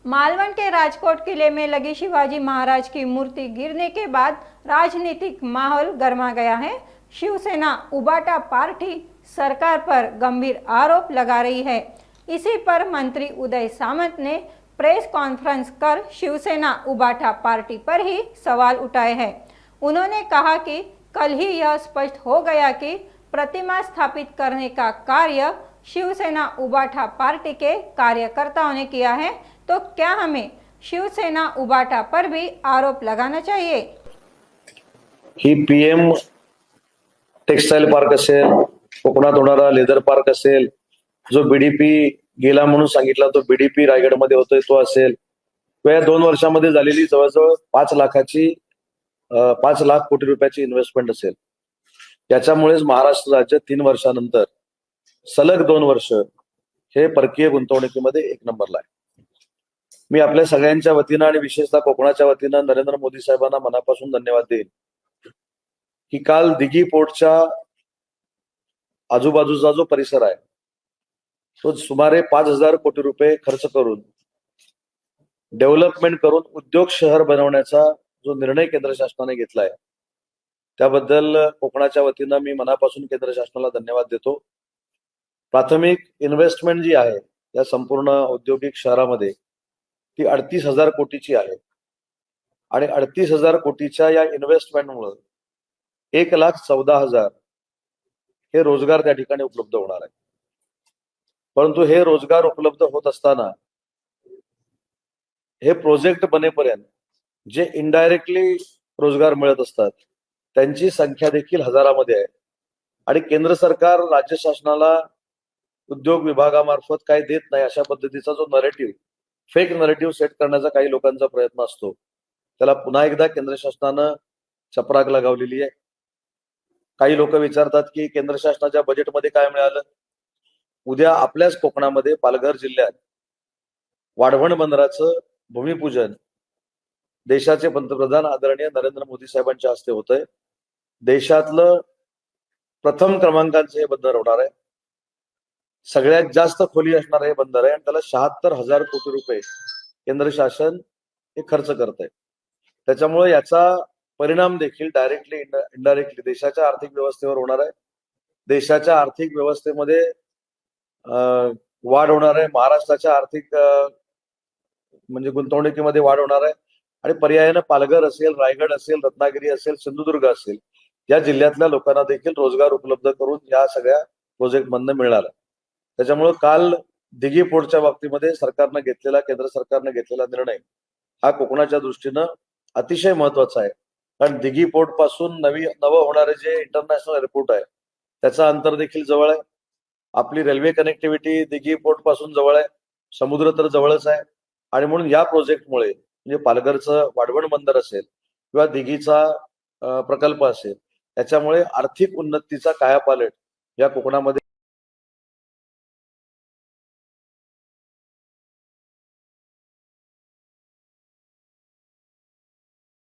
मालवण के राजकोट किले में लगी शिवाजी महाराज की मूर्ति गिरने के बाद राजनीतिक माहौल गर्मा गया है। शिवसेना उबाटा पार्टी सरकार पर गंभीर आरोप लगा रही है। इसी पर मंत्री उदय सामंत ने प्रेस कॉन्फ्रेंस कर शिवसेना उबाटा पार्टी पर ही सवाल उठाए हैं। उन्होंने कहा कि कल ही यह स्पष्ट हो गया कि प्रतिमा स्थापित करने का कार्य शिवसेना उबाटा पार्टी के कार्यकर्ताओं ने किया है, तो क्या हमें शिवसेना उबाटा पर भी आरोप लगाना चाहिए? ही पीएम टेक्सटाईल पार्क असेल, कोकणात होणारा लेदर पार्क असेल, जो बीडीपी गेला म्हणून सांगितला तो बीडीपी रायगडमध्ये होतोय तो असेल, या 2 वर्षामध्ये झालेली जवळजवळ 5 लाख कोटी रुपयाची इन्व्हेस्टमेंट असेल, याच्यामुळेच महाराष्ट्र राज्य 3 वर्षानंतर सलग 2 वर्ष हे परकीय गुंतवणुकीमध्ये 1 नंबरला आहे। मी आपल्या सगळ्यांच्या वतीनं आणि विशेषतः कोकणाच्या वतीनं नरेंद्र मोदी साहेबांना मनापासून धन्यवाद देईन की काल दिघी पोर्टच्या आजूबाजूचा जो परिसर आहे तो सुमारे 5,000 कोटी रुपये खर्च करून डेव्हलपमेंट करून उद्योग शहर बनवण्याचा जो निर्णय केंद्र शासनाने घेतलाय त्याबद्दल कोकणाच्या वतीनं मी मनापासून केंद्र शासनाला धन्यवाद देतो। प्राथमिक इन्व्हेस्टमेंट जी आहे या संपूर्ण औद्योगिक शहरामध्ये ती 38,000 कोटीची आहे आणि 38,000 कोटीच्या या इन्व्हेस्टमेंटमुळे 1,14,000 हे रोजगार त्या ठिकाणी उपलब्ध होणार आहे। परंतु हे रोजगार उपलब्ध होत असताना हे प्रोजेक्ट बनेपर्यंत जे इनडायरेक्टली रोजगार मिळत असतात त्यांची संख्या देखील हजारामध्ये आहे आणि केंद्र सरकार राज्य शासनाला उद्योग विभागामार्फत काय देत नाही अशा पद्धतीचा जो नरेटिव्ह फेक नरेटिव्ह सेट करण्याचा काही लोकांचा प्रयत्न असतो त्याला पुन्हा एकदा केंद्र शासनानं चपराक लगावलेली आहे। काही लोक विचारतात की केंद्र शासनाच्या बजेटमध्ये काय मिळालं। उद्या आपल्याच कोकणामध्ये पालघर जिल्ह्यात वाढवण बंदराचं भूमिपूजन देशाचे पंतप्रधान आदरणीय नरेंद्र मोदी साहेबांच्या हस्ते होतंय। देशातलं प्रथम क्रमांकाचं हे बंदर होणार आहे। सगळ्यात जास्त खोली असणार हे बंदर आहे आणि त्याला 76,000 कोटी रुपये केंद्र शासन हे खर्च करत आहे। त्याच्यामुळे याचा परिणाम देखील डायरेक्टली इनडायरेक्टली देशाच्या आर्थिक व्यवस्थेवर होणार आहे। देशाच्या आर्थिक व्यवस्थेमध्ये वाढ होणार आहे। महाराष्ट्राच्या आर्थिक म्हणजे गुंतवणुकीमध्ये वाढ होणार आहे आणि पर्यायाने पालघर असेल, रायगड असेल, रत्नागिरी असेल, सिंधुदुर्ग असेल या जिल्ह्यातल्या लोकांना देखील रोजगार उपलब्ध करून या सगळ्या प्रोजेक्ट मधनं मिळणार आहे। त्याच्यामुळे काल दिघी पोर्टच्या बाबतीमध्ये केंद्र सरकारने घेतलेला निर्णय हा कोकणाच्या दृष्टीनं अतिशय महत्वाचा आहे। कारण दिघी पोर्ट पासून नवं होणारे जे इंटरनॅशनल एअरपोर्ट आहे त्याचा अंतर देखील जवळ आहे। आपली रेल्वे कनेक्टिव्हिटी दिघी पोर्ट पासून जवळ आहे, समुद्र तर जवळच आहे आणि म्हणून या प्रोजेक्टमुळे म्हणजे पालघरचं वाढवण बंदर असेल किंवा दिघीचा प्रकल्प असेल त्याच्यामुळे आर्थिक उन्नतीचा कायापालट या कोकणामध्ये